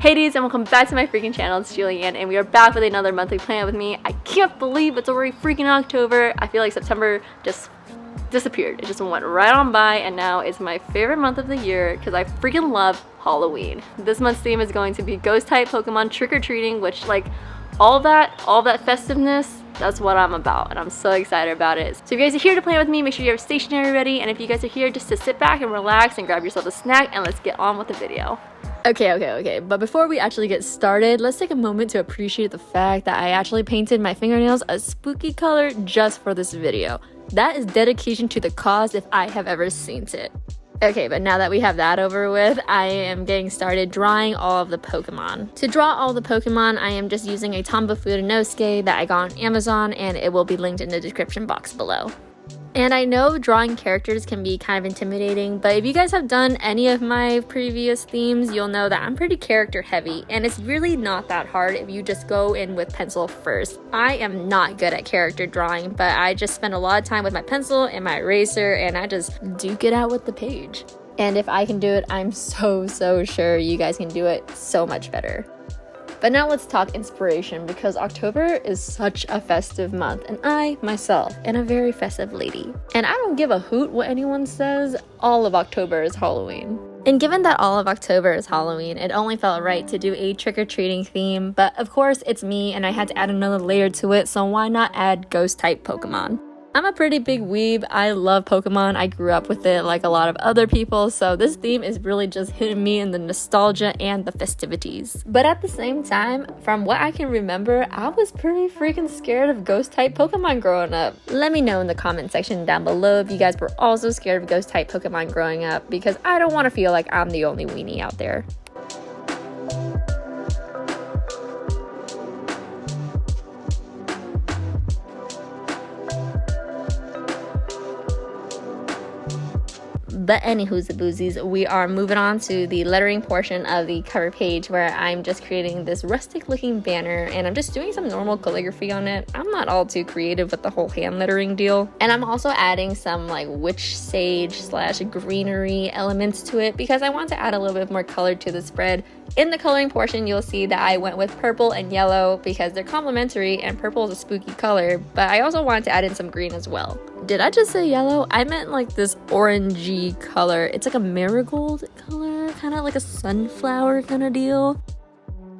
Hey dudes, and welcome back to my freaking channel. It's Julianne, and we are back with another monthly plan with me. I can't believe it's already freaking October. I feel like September just disappeared. It just went right on by, and now it's my favorite month of the year because I freaking love Halloween. This month's theme is going to be ghost-type Pokemon trick-or-treating, which like all that festiveness, that's what I'm about, and I'm so excited about it. So if you guys are here to play with me, make sure you have stationery ready, and if you guys are here just to sit back and relax and grab yourself a snack, and let's get on with the video. Okay, but before we actually get started, let's take a moment to appreciate the fact that I actually painted my fingernails a spooky color just for this video. That is dedication to the cause if I have ever seen it. Okay, but now that we have that over with, I am getting started drawing all of the Pokemon. To draw all the Pokemon, I am just using a Tombow Fudenosuke that I got on Amazon, and it will be linked in the description box below. And I know drawing characters can be kind of intimidating, but if you guys have done any of my previous themes, you'll know that I'm pretty character heavy, and it's really not that hard if you just go in with pencil first. I am not good at character drawing, but I just spend a lot of time with my pencil and my eraser, and I just duke it out with the page. And if I can do it, I'm so sure you guys can do it so much better. But now let's talk inspiration, because October is such a festive month, and I, myself, am a very festive lady. And I don't give a hoot what anyone says, all of October is Halloween. And given that all of October is Halloween, it only felt right to do a trick-or-treating theme, but of course it's me and I had to add another layer to it, so why not add ghost-type Pokemon? I'm a pretty big weeb. I love Pokemon. I grew up with it like a lot of other people, so this theme is really just hitting me in the nostalgia and the festivities. But at the same time, from what I can remember, I was pretty freaking scared of ghost-type Pokemon growing up. Let me know in the comment section down below if you guys were also scared of ghost-type Pokemon growing up, because I don't want to feel like I'm the only weenie out there. But anywho's the boozies, we are moving on to the lettering portion of the cover page, where I'm just creating this rustic looking banner, and I'm just doing some normal calligraphy on it. I'm not all too creative with the whole hand lettering deal. And I'm also adding some like witch sage / greenery elements to it, because I want to add a little bit more color to the spread. In the coloring portion, you'll see that I went with purple and yellow because they're complementary, and purple is a spooky color, but I also wanted to add in some green as well. Did I just say yellow? I meant like this orangey color. It's like a marigold color, kind of like a sunflower kind of deal.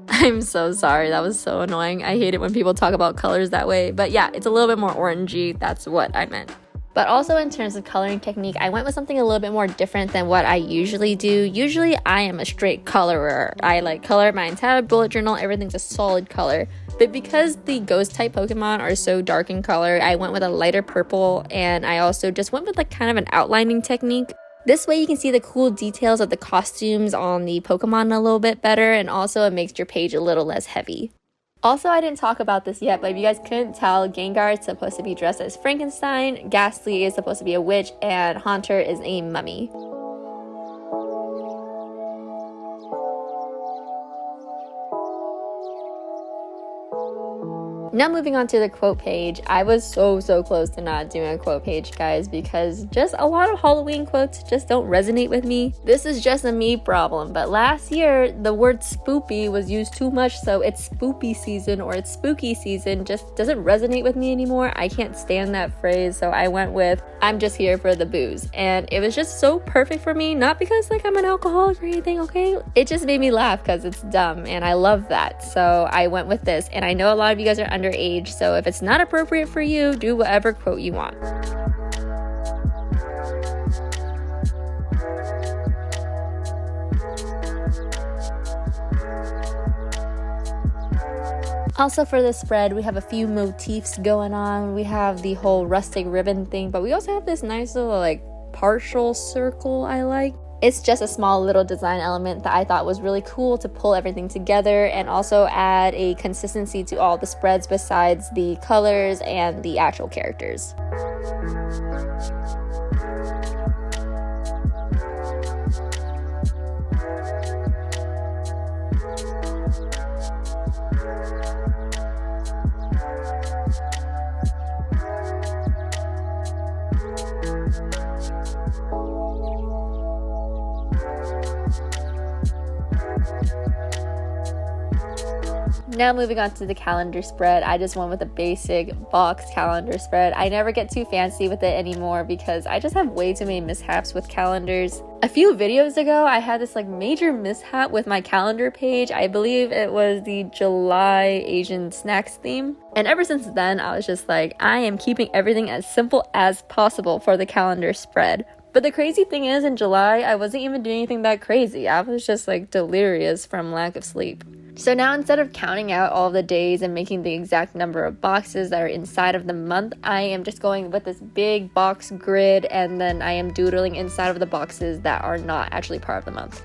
I'm so sorry, that was so annoying. I hate it when people talk about colors that way, but yeah, it's a little bit more orangey. That's what I meant. But also in terms of coloring technique, I went with something a little bit more different than what I usually do. Usually I am a straight colorer. I like color my entire bullet journal, everything's a solid color. But because the ghost type Pokemon are so dark in color, I went with a lighter purple, and I also just went with like kind of an outlining technique. This way you can see the cool details of the costumes on the Pokemon a little bit better, and also it makes your page a little less heavy. Also, I didn't talk about this yet, but if you guys couldn't tell, Gengar is supposed to be dressed as Frankenstein, Ghastly is supposed to be a witch, and Haunter is a mummy. Now moving on to the quote page. I was so close to not doing a quote page, guys, because just a lot of Halloween quotes just don't resonate with me. This is just a me problem, but last year the word spoopy was used too much, so it's spoopy season or it's spooky season just doesn't resonate with me anymore. I can't stand that phrase, so I went with I'm just here for the booze, and it was just so perfect for me, not because like I'm an alcoholic or anything, okay? It just made me laugh because it's dumb, and I love that, so I went with this. And I know a lot of you guys are underage, so if it's not appropriate for you, do whatever quote you want. Also for this spread, we have a few motifs going on. We have the whole rustic ribbon thing, but we also have this nice little like partial circle I like. It's just a small little design element that I thought was really cool to pull everything together and also add a consistency to all the spreads besides the colors and the actual characters. Now moving on to the calendar spread, I just went with a basic box calendar spread. I never get too fancy with it anymore because I just have way too many mishaps with calendars. A few videos ago, I had this major mishap with my calendar page. I believe it was the July Asian snacks theme. And ever since then, I was just like, I am keeping everything as simple as possible for the calendar spread. But the crazy thing is, in July, I wasn't even doing anything that crazy. I was just delirious from lack of sleep. So now instead of counting out all of the days and making the exact number of boxes that are inside of the month, I am just going with this big box grid, and then I am doodling inside of the boxes that are not actually part of the month.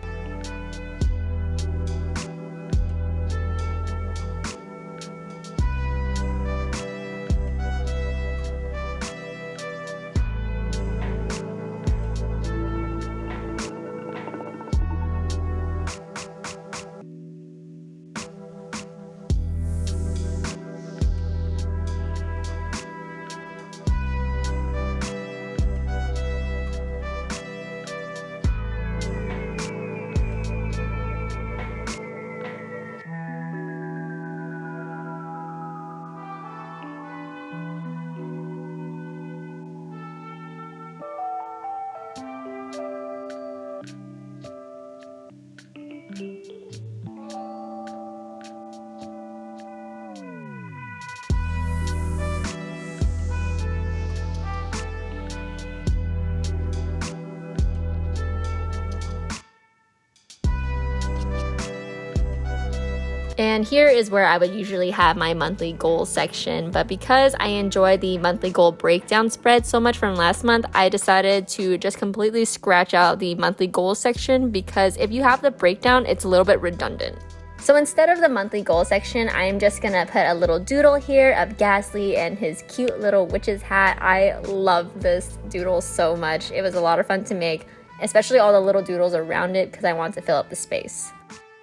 And here is where I would usually have my monthly goals section, but because I enjoy the monthly goal breakdown spread so much from last month, I decided to just completely scratch out the monthly goals section, because if you have the breakdown, it's a little bit redundant. So instead of the monthly goal section, I am just gonna put a little doodle here of Ghastly and his cute little witch's hat. I love this doodle so much. It was a lot of fun to make, especially all the little doodles around it because I want to fill up the space.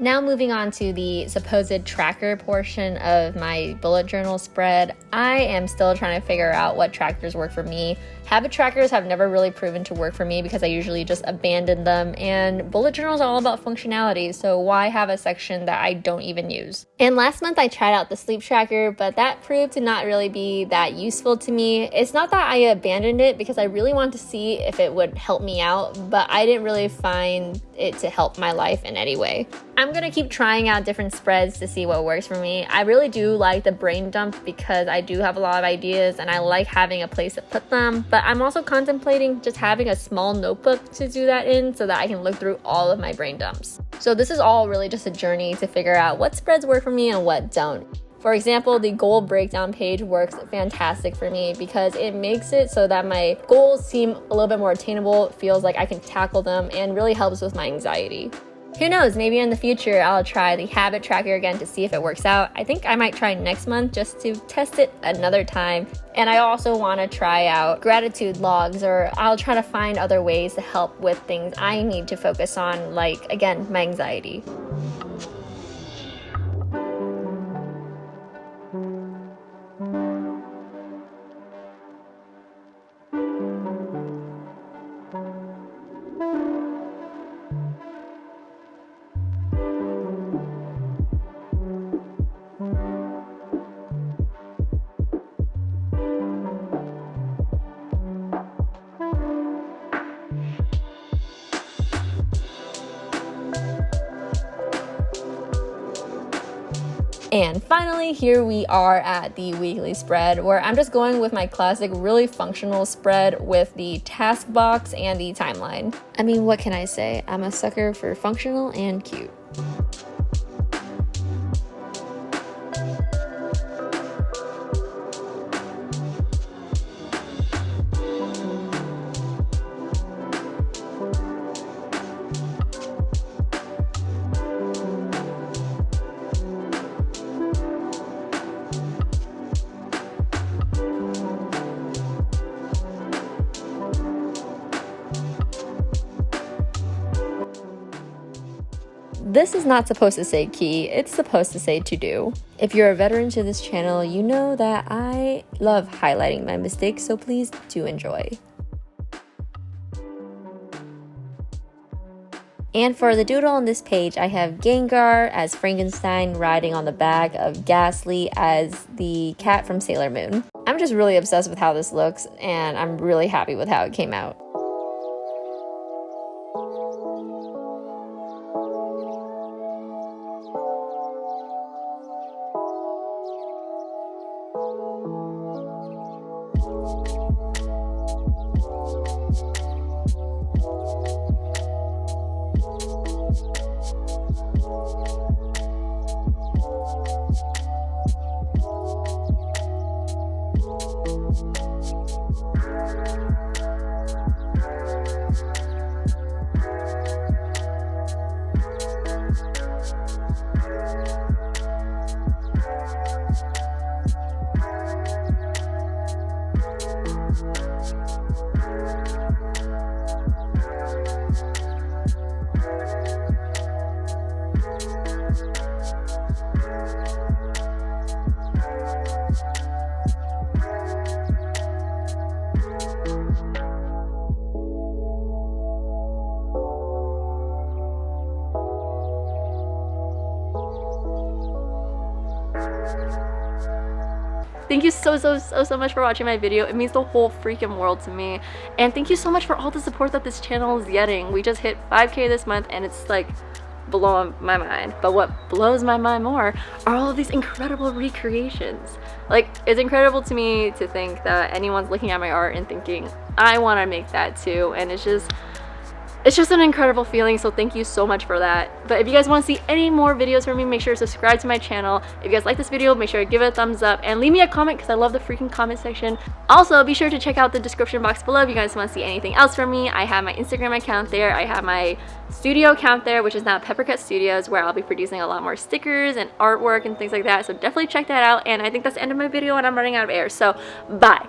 Now moving on to the supposed tracker portion of my bullet journal spread, I am still trying to figure out what trackers work for me. Habit trackers have never really proven to work for me because I usually just abandon them, and bullet journals are all about functionality, so why have a section that I don't even use? And last month I tried out the sleep tracker, but that proved to not really be that useful to me. It's not that I abandoned it because I really wanted to see if it would help me out, but I didn't really find it to help my life in any way. I'm gonna keep trying out different spreads to see what works for me. I really do like the brain dump because I do have a lot of ideas and I like having a place to put them, but I'm also contemplating just having a small notebook to do that in so that I can look through all of my brain dumps. So this is all really just a journey to figure out what spreads work for me and what don't. For example, the goal breakdown page works fantastic for me because it makes it so that my goals seem a little bit more attainable, feels like I can tackle them, and really helps with my anxiety. Who knows, maybe in the future I'll try the habit tracker again to see if it works out. I think I might try next month just to test it another time. And I also want to try out gratitude logs, or I'll try to find other ways to help with things I need to focus on, like, again, my anxiety. And finally, here we are at the weekly spread, where I'm just going with my classic, really functional spread with the task box and the timeline. I mean, what can I say? I'm a sucker for functional and cute. This is not supposed to say key, it's supposed to say to do. If you're a veteran to this channel, you know that I love highlighting my mistakes, so please do enjoy. And for the doodle on this page, I have Gengar as Frankenstein riding on the back of Ghastly as the cat from Sailor Moon. I'm just really obsessed with how this looks, and I'm really happy with how it came out. Thank you so much for watching my video. It means the whole freaking world to me. And thank you so much for all the support that this channel is getting. We just hit 5K this month and it's like blowing my mind. But what blows my mind more are all of these incredible recreations. Like, it's incredible to me to think that anyone's looking at my art and thinking, I want to make that too. And it's just an incredible feeling, so thank you so much for that. But if you guys want to see any more videos from me, make sure to subscribe to my channel. If you guys like this video, make sure to give it a thumbs up and leave me a comment because I love the freaking comment section. Also, be sure to check out the description box below if you guys want to see anything else from me. I have my Instagram account there. I have my studio account there, which is now Peppercut Studios, where I'll be producing a lot more stickers and artwork and things like that. So definitely check that out. And I think that's the end of my video and I'm running out of air. So bye.